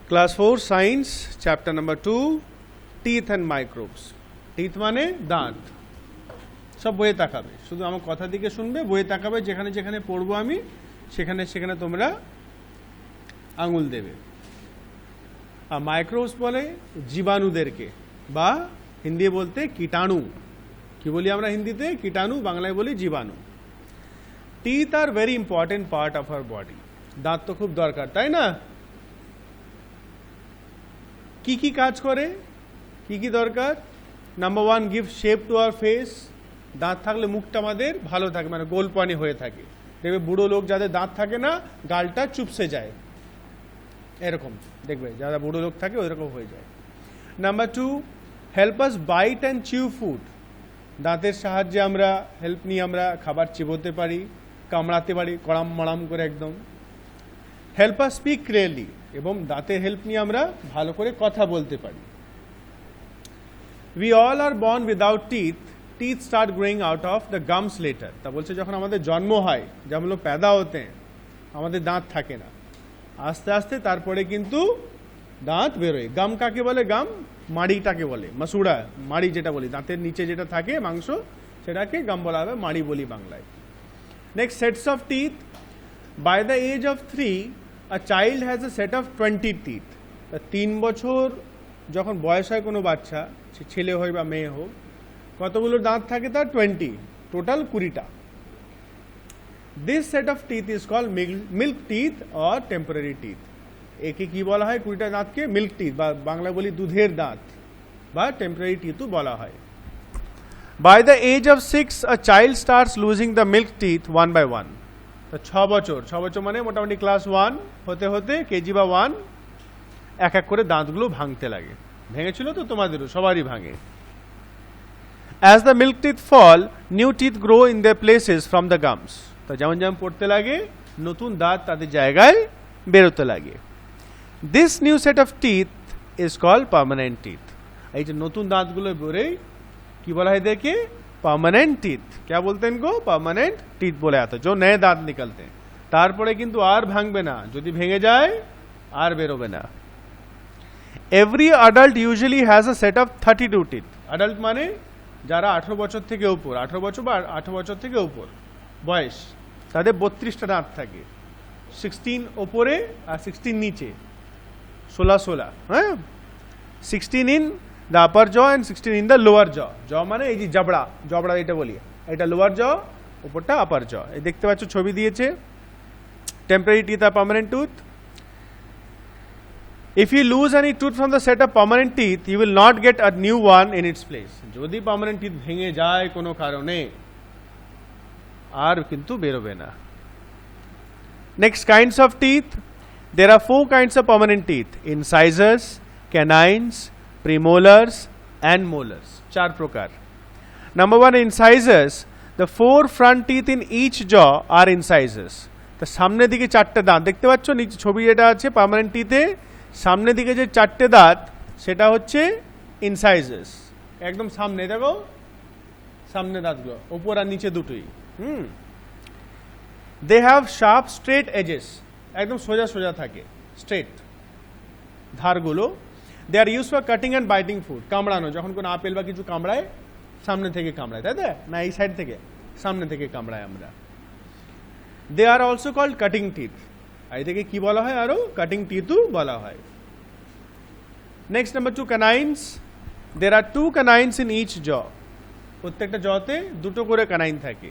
Class 4 science chapter number 2 teeth and microbes. Teeth মানে দাঁত। সব বইয়ে তাকাবে, শুধু আমার কথা দিকে শুনবে, বইয়ে তাকাবে, যেখানে যেখানে পড়বো আমি সেখানে সেখানে তোমরা আঙুল দেবে। আর মাইক্রোবস বলে জীবাণুদেরকে, বা হিন্দি বলতে কীটাণু। কি বলি আমরা হিন্দিতে? কীটাণু, বাংলায় বলি জীবাণু। Teeth are very important part of our body. দাঁত তো খুব দরকার, তাই না? কি কি কাজ করে, কি কি দরকার? Number 1, give shape to our face. দাঁত থাকলে মুখটা আমাদের ভালো থাকে, মানে গোলপানি হয়ে থাকে। দেখবে বুড়ো লোক যাদের দাঁত থাকে না, গালটা চুপসে যায়, এরকম দেখবে যারা বুড়ো লোক থাকে ওইরকম হয়ে যায়। Number 2, help us bite and chew food. দাঁতের সাহায্যে আমরা হেল্প নিয়ে আমরা খাবার চিবোতে পারি, কামড়াতে পারি, কড়াম মড়াম করে একদম। হেল্প আস স্পিক ক্লিয়ারলি, এবং দাঁতের হেল্প নিয়ে আমরা ভালো করে কথা বলতে পারি। We all are born without teeth, teeth start growing out of the gums letter. তা বলছে যখন আমাদের জন্ম হয়, যেমন লোক पैदा होते हैं, আমাদের দাঁত থাকে না, আস্তে আস্তে তারপরে কিন্তু দাঁত বেরোয়। গাম কাকে বলে? গাম মাড়িটাকে বলে, মাসুড়া মাড়ি যেটা বলি, দাঁতের নিচে যেটা থাকে মাংস, সেটাকে গাম বলা হবে, মাড়ি বলি বাংলায়। Next, sets of teeth. By the age of 3, a child has a set of 20 teeth. 3 বছর যখন বয়স হয় কোনো বাচ্চা, সে ছেলে হয় বা মেয়ে হোক, কতগুলো দাঁত থাকে তার? 20, টোটাল 20টা। This set of teeth is called milk teeth or temporary teeth. একে কি বলা হয়? 20টা দাঁতকে মিল্ক টিথ, বা বাংলা বলি দুধের দাঁত, বা টেম্পোরারি টিথও বলা হয়। By the age of 6, a child starts losing the milk teeth one by one. 6 বছর মানে মোটামুটি ক্লাস 1 হতে হতে কেজি বা 1, এক এক করে দাঁতগুলো ভাঙতে লাগে। ভেঙেছিল তো তোমাদেরও, সবারই ভাঙে। As the milk teeth fall, new teeth grow in the places from the gums. তো যেমন যেমন পড়তে লাগে, নতুন দাঁত তাদের জায়গায় বেরোতে লাগে। This new set of teeth is called permanent teeth. এই যে নতুন দাঁতগুলো বেরোয়, কি বলা হয় দেখে? Permanent teeth. क्या बोलते हैं इनको? परमानेंट टीथ बोले आता, जो नए दांत निकलते हैं। तारपरे किन्तु आर भांगबे ना, यदि भेंगे जाए आर बेरोबे ना। Every adult usually has a set of 32 teeth. Adult माने যারা 18 বছর থেকে উপর, 18 বছর বা 18 বছর থেকে উপর বয়স, তাদের 32টা দাঁত থাকে। 16 উপরে আর 16 নিচে, 16 হ্যাঁ, 16 in the upper jaw and 16 in the lower jaw. jaw মানে এই যে জবড়া এটা বলি, এটা লোয়ার jaw, উপরটা আপার jaw। এই দেখতে পাচ্ছ ছবি দিয়েছে। টেম্পোরারি টিথ আর permanent tooth. if you lose any tooth from the set of permanent teeth, you will not get a new one in its place. যদি পার্মানেন্ট টিথ ভেঙে যায় কোনো কারণে, আর কিন্তু বেরোবে না। next, kinds of teeth. there are 4 kinds of permanent teeth: incisors, canines, premolars and molars। 4 প্রকার। Number 1, incisors. The 4 front teeth in each jaw are incisors. তো সামনের দিকে 4টে দাঁত দেখতে পাচ্ছ, নিচে ছবি যেটা আছে পার্মানেন্ট টিথে, সামনের দিকে যে 4টে দাঁত সেটা হচ্ছে ইনসাইজার্স। একদম সামনে দেখো, সামনে দাঁতগুলো উপর আর নিচে দুটোই। They have sharp straight edges, একদম সোজা সোজা থাকে, স্ট্রেট ধারগুলো। They are use for cutting and biting food. কামড়ানো, যখন কোনো আপেল বা কিছু কামড়ায়, সামনে থেকে কামড়ায়, তাই তো না? এই সাইড থেকে, সামনে থেকে কামড়ায় আমরা। They are also called cutting teeth. এটাকে কি বলা হয়? আরো কাটিং টিথও বলা হয়। Next, number 2, canines. There are 2 canines in each jaw. প্রত্যেকটা জতে 2টো করে ক্যানাইন থাকে,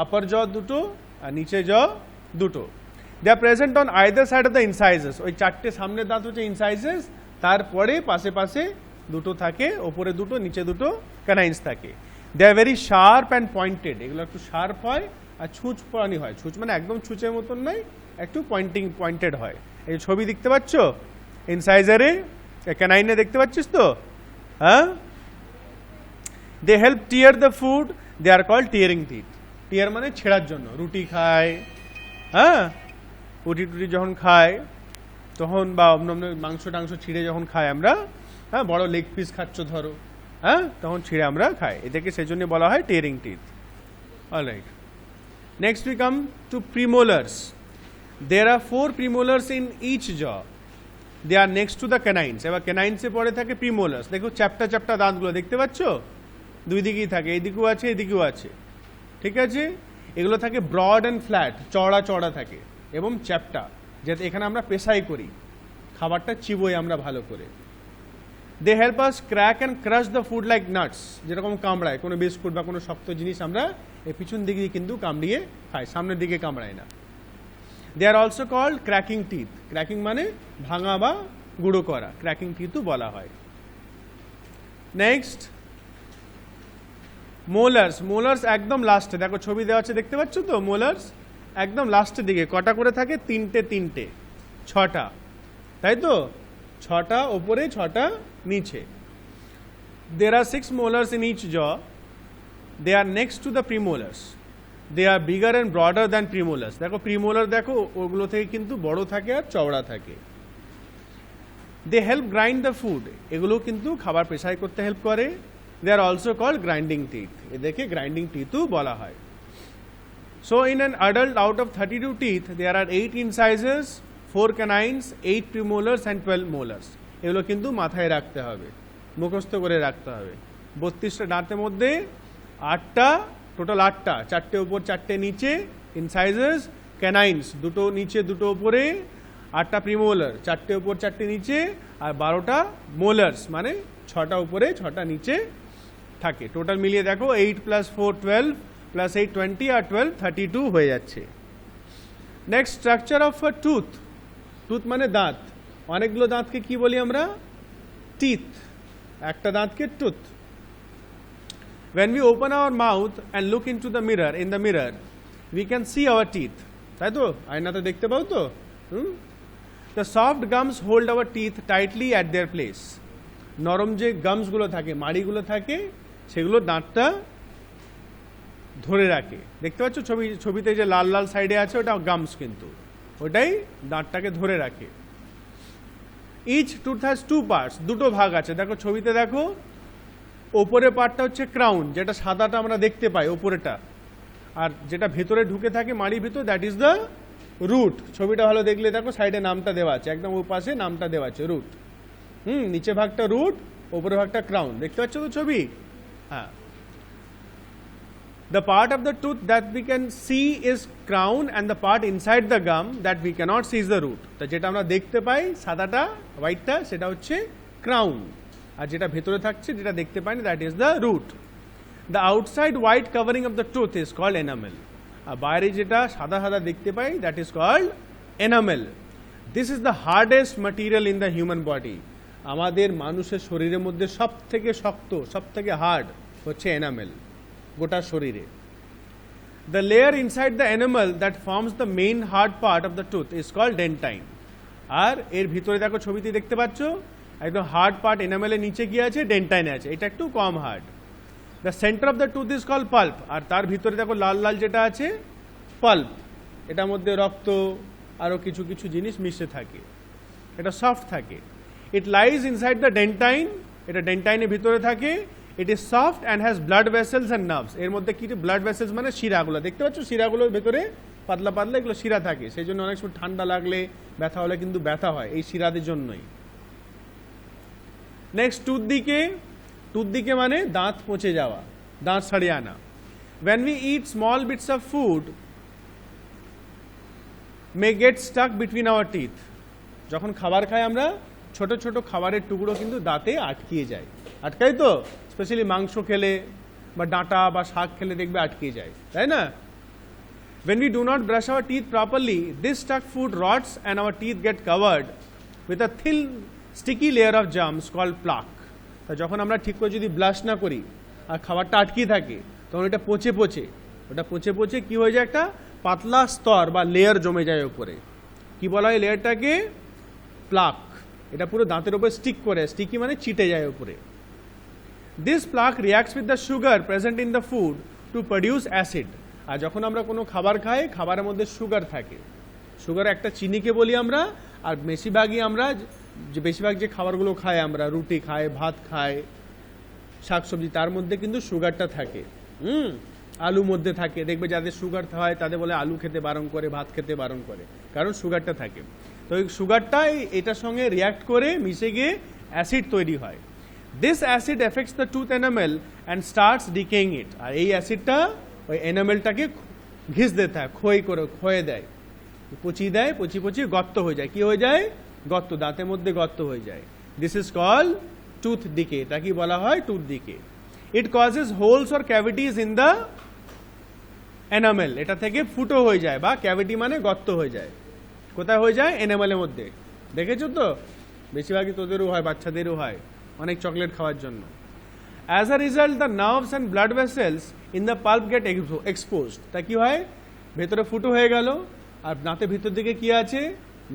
আপার জ 2টো আর নিচে জ 2টো। They are present on either side of the incisors. ওই 4টে সামনের দাঁত হচ্ছে ইনসাইজার্স, তারপরে পাশে পাশে 2টো থাকে, ওপরে 2টো নিচে 2টো ক্যানাইন্স থাকে। They are very sharp and pointed. এগুলো একটু শার্প হয় আর ছুঁচ প্রাণী হয়। ছুঁচ মানে একদম ছুঁচের মতন নয়, একটু পয়েন্টেড হয়। এই ছবি দেখতে পাচ্ছ ইনসাইজারে, ক্যানাইনে দেখতে পাচ্ছিস তো? হ্যাঁ। They help tear the food. They are called tearing teeth. Tear মানে ছেঁড়ার জন্য। রুটি খায়, হ্যাঁ, রুটি যখন খায় তখন, বা অন্য মাংস টাংস ছিঁড়ে যখন খাই আমরা, হ্যাঁ, বড় লেগ পিস খাচ্ছ ধরো, হ্যাঁ, তখন ছিঁড়ে আমরা খাই। এটাকে সেজন্য বলা হয় tearing teeth. Alright, next we come to premolars. There are 4 premolars in each jaw. They are next to the canines. এবার ক্যানাইন্সে পরে থাকে প্রিমোলার্স। দেখো চ্যাপ্টা চ্যাপ্টা দাঁতগুলো দেখতে পাচ্ছ, দুই দিকেই থাকে, এইদিকেও আছে এদিকেও আছে, ঠিক আছে। এগুলো থাকে ব্রড অ্যান্ড ফ্ল্যাট, চড়া চড়া থাকে এবং চ্যাপ্টা, যাতে এখানে আমরা পেশাই করি, খাবারটা চিবোই আমরা ভালো করে। They help us crack and crush the food like nuts, যেরকম কামড়ায় কোনো বিস্কুট বা কোনো শক্ত জিনিস আমরা এই পিছন দিকে কিন্তু কামড়িয়ে খাই, সামনের দিকে কামড়ায় না। They are also called cracking teeth. Cracking মানে ভাঙা বা গুঁড়ো করা, ক্র্যাকিং টিথও বলা হয়। নেক্সট মোলার্স। মোলার্স একদম লাস্টে, দেখো ছবি দেওয়া আছে দেখতে পাচ্ছ তো, মোলার্স একদম লাস্টের দিকে। কটা করে থাকে? তিনটে তিনটে, ছটা, তাই তো, ছটা ওপরে ছটা নিচে। দের আর 6 molars in each jaw. They are next to the premolars. They are bigger and broader than premolars. দেখো প্রিমোলার দেখো ওগুলো থেকে কিন্তু বড় থাকে আর চওড়া থাকে। They help grind the food. এগুলো কিন্তু খাবার পেশাই করতে হেল্প করে। They are also called grinding teeth. এদেরকে গ্রাইন্ডিং টিথও বলা হয়। So in an adult, out of 32 teeth, there are 8 incisors, 4 canines, 8 premolars and 12 molars. এগুলো কিন্তু মাথায় রাখতে হবে, মুখস্থ করে রাখতে হবে। 32টা দাঁতের মধ্যে 8টা, টোটাল 8টা, 4টে উপর 4টে নিচে ইনসাইজার্স, ক্যানাইন্স দুটো নিচে দুটো উপরে, 8টা প্রিমোলার 4টে উপর 4টে নিচে, আর 12টা মোলার্স মানে 6টা উপরে 6টা নিচে থাকে। টোটাল মিলিয়ে দেখো 8 + 4 12 + 8 20 আর 12 32 হয়ে যাচ্ছে। Next structure of a tooth. Tooth মানে দাঁত। অনেকগুলো দাঁতকে কি বলি আমরা? টিথ। একটা দাঁতকে tooth. When we open our mouth and look into the mirror, in the mirror, we can see our teeth. তাই তো, আয়নাতে দেখতে পাও তো। The soft gums hold our teeth tightly at their place. নরম যে গামসগুলো থাকে, মাড়িগুলো থাকে, সেগুলো দাঁতটা ধরে রাখে। দেখতে পাচ্ছ ছবিতে যে লাল লাল সাইডে আছে, ওটা গামস, কিন্তু ওটাই দাঁতটাকে ধরে রাখে। ইচ টুথ হ্যাজ 2 parts, দুটো ভাগ আছে। দেখো ছবিতে দেখো, ওপরের পার্টটা হচ্ছে ক্রাউন, যেটা সাদাটা আমরা দেখতে পাই ওপরেটা, আর যেটা ভেতরে ঢুকে থাকে মাড়ির ভিতর, দ্যাট ইজ দ্য রুট। ছবিটা ভালো দেখলে দেখো সাইডে নামটা দেওয়া আছে, একদম ওর পাশে নামটা দেওয়া আছে, রুট। নিচে ভাগটা রুট, ওপরে ভাগটা ক্রাউন। দেখতে পাচ্ছ তো ছবি? হ্যাঁ। The part of the tooth that we can see is crown and the part inside the gum that we cannot see is the root. তো যেটা আমরা দেখতে পাই সাদাটা, হোয়াইটটা, সেটা হচ্ছে ক্রাউন, আর যেটা ভেতরে থাকছে যেটা দেখতে পাই না, that is the root. The outside white covering of the tooth is called enamel. আর বাইরে যেটা সাদা সাদা দেখতে পাই, that is called enamel. This is the hardest material in the human body. আমাদের মানুষের শরীরের মধ্যে সব থেকে শক্ত, সব থেকে হার্ড হচ্ছে এনামেল গোটা শরীরে। The layer inside the enamel that forms the main hard part of the tooth is called dentine. আর এর ভিতরে দেখো ছবিতে দেখতে পাচ্ছ, একদম হার্ড পার্ট এনামেলের নিচে কি আছে? ডেন্টাইনে আছে, এটা একটু কম hard. The centre of the tooth is called pulp, আর তার ভিতরে দেখো লাল লাল যেটা আছে, পাল্প। এটার মধ্যে রক্ত আরও কিছু কিছু জিনিস মিশে থাকে, এটা সফট থাকে। ইট লাইজ ইনসাইড দ্য ডেন্টাইন, এটা ডেন্টাইনের ভিতরে থাকে। It is soft and has blood vessels and nerves. এর মধ্যে কি ব্লাড ভেসেলস মানে শিরাগুলো, দেখতে পাচ্ছ শিরাগুলোর ভেতরে পাতলা পাতলা এগুলো শিরা থাকে, সেই জন্য অনেক সময় ঠান্ডা লাগলে ব্যথা হলে কিন্তু ব্যথা হয় এই শিরাদের জন্যই। নেক্সট টুথ দিকে। টুথ দিকে মানে দাঁত পচে যাওয়া, দাঁত ছাড়িয়ে আনা। When we eat small bits of food may get stuck between our teeth. যখন খাবার খাই আমরা, ছোট ছোট খাবারের টুকরো কিন্তু দাঁতে আটকিয়ে যায়। আটকাই তো, স্পেশালি মাংস খেলে বা ডাঁটা বা শাক খেলে দেখবে আটকে যায়, তাই না? When we do not brush our teeth properly, this stuck food rots and our teeth get covered with a thin sticky layer of germs called plaque. তা যখন আমরা ঠিক করে যদি ব্রাশ না করি আর খাবারটা আটকিয়ে থাকে, তখন এটা পচে পচে কি হয়ে যায়? একটা পাতলা স্তর বা লেয়ার জমে যায় উপরে। কি বলা হয় লেয়ারটাকে? প্লাক। এটা পুরো দাঁতের উপরে স্টিক করে, স্টিকি মানে চিটে যায় উপরে। This plaque reacts with the sugar present in the food to produce acid. আর যখন আমরা কোনো খাবার খাই, খাবারের মধ্যে সুগার থাকে, সুগার একটা চিনিকে বলি আমরা। আর বেশিরভাগ যে খাবারগুলো খাই আমরা, রুটি খাই, ভাত খাই, শাকসবজি, তার মধ্যে কিন্তু সুগারটা থাকে। আলুর মধ্যে থাকে, দেখবে যাদের সুগার হয় তাদের বলে আলু খেতে বারণ করে, ভাত খেতে বারণ করে, কারণ সুগারটা থাকে। তো ওই সুগারটা এটার সঙ্গে রিয়াক্ট করে মিশে গিয়ে অ্যাসিড তৈরি হয়। This acid affects the tooth enamel and starts decaying it. আর এই অ্যাসিডটা ওই এনামেলটাকে ঘিস দিতে হয়, ক্ষয়ে দেয়, পচিয়ে দেয়, পচিয়ে গর্ত হয়ে যায়। কি হয়ে যায়? গর্ত, দাঁতের মধ্যে গর্ত হয়ে যায়। This is call tooth decay. এটা কি বলা হয়? Tooth decay. It causes holes or cavities in the enamel. এটা থেকে ফুটো হয়ে যায়, বা ক্যাভিটি মানে গর্ত হয়ে যায়। কোথায় হয়ে যায়? এনামেলের মধ্যে। দেখেছো তো, বেশিরভাগই তোদেরও হয়, বাচ্চাদেরও হয়, অনেক চকলেট খাওয়ার জন্য। As a result the nerves and blood vessels in the pulp get exposed. তা কি হয়? ভেতরে ফুটো হয়ে গেল, আর দাঁতের ভিতর দিকে কি আছে?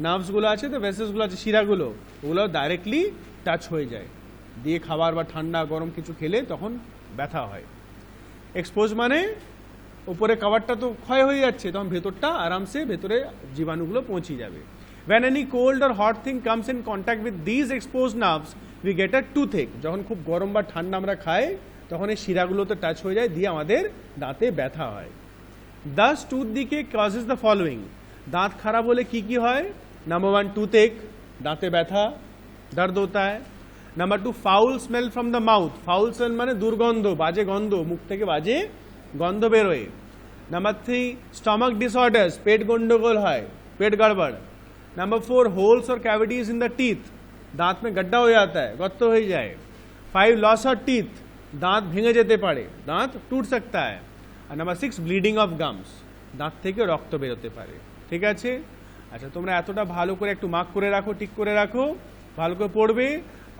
নার্ভসগুলো আছে, তো ভেসেলসগুলো আছে, শিরাগুলো, ওগুলো ডাইরেক্টলি টাচ হয়ে যায়। দিয়ে খাবার বা ঠান্ডা গরম কিছু খেলে তখন ব্যথা হয়। এক্সপোজ মানে উপরে কাভারটা তো ক্ষয় হয়ে যাচ্ছে, তখন ভেতরটা আরামসে ভেতরে জীবাণুগুলো পৌঁছে যাবে। When any cold or hot thing comes in contact with these exposed nerves, we get a toothache. যখন খুব গরম বা ঠান্ডা আমরা খাই, তখন এই শিরাগুলোতে টাচ হয়ে যায়, দিয়ে আমাদের দাঁতে ব্যথা হয়। Thus tooth decay causes the following. দাঁত খারাপ হলে কি কি হয়? নাম্বার 1 toothache, দাঁতে ব্যথা, দর্দ होता है। Number 2 foul smell from the mouth. foul smell মানে দুর্গন্ধ, বাজে গন্ধ, মুখ থেকে বাজে গন্ধ বেরোয়। নাম্বার 3 stomach disorders, পেট গন্ডগোল হয়, পেট गड़बड़। नंबर 4 होल्स और कैविटीज इन द टीथ, दांत में गड्ढा हो जाता है, गत्तो हो जाए। 5 लॉस ऑफ टीथ, दांत भेঙে যেতে পারে, दांत टूट सकता है। আর নাম্বার 6 ব্লিডিং অফ গামস, দাঁত থেকে রক্ত বেরোতে পারে। ঠিক আছে? আচ্ছা, তোমরা এতটা ভালো করে একটু মার্ক করে রাখো, টিক করে রাখো, ভালো করে পড়বে।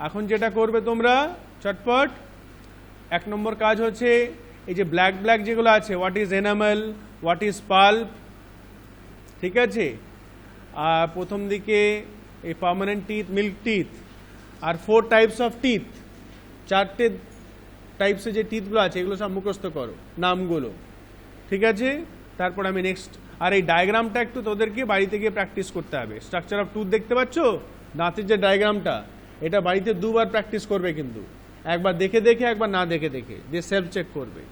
এখন যেটা করবে তোমরা চটপট, 1 নম্বর কাজ হচ্ছে এই যে ব্ল্যাক ব্ল্যাক যেগুলো আছে, what is enamel, what is pulp, ঠিক আছে? আর প্রথম দিকে এই পার্মানেন্ট টিথ, মিল্ক টিথ, আর 4 টাইপস অফ টিথ, 4টে টাইপসের যে টিথগুলো আছে এগুলো সব মুখস্থ করো, নামগুলো। ঠিক আছে? তারপর আমি নেক্সট, আর এই ডায়াগ্রামটা একটু তোদেরকে বাড়িতে গিয়ে প্র্যাকটিস করতে হবে। স্ট্রাকচার অফ টুথ দেখতে পাচ্ছ, দাঁতের যে ডায়াগ্রামটা, এটা বাড়িতে 2বার প্র্যাকটিস করবে, কিন্তু একবার দেখে দেখে, একবার না দেখে দেখে, যে সেলফ চেক করবে।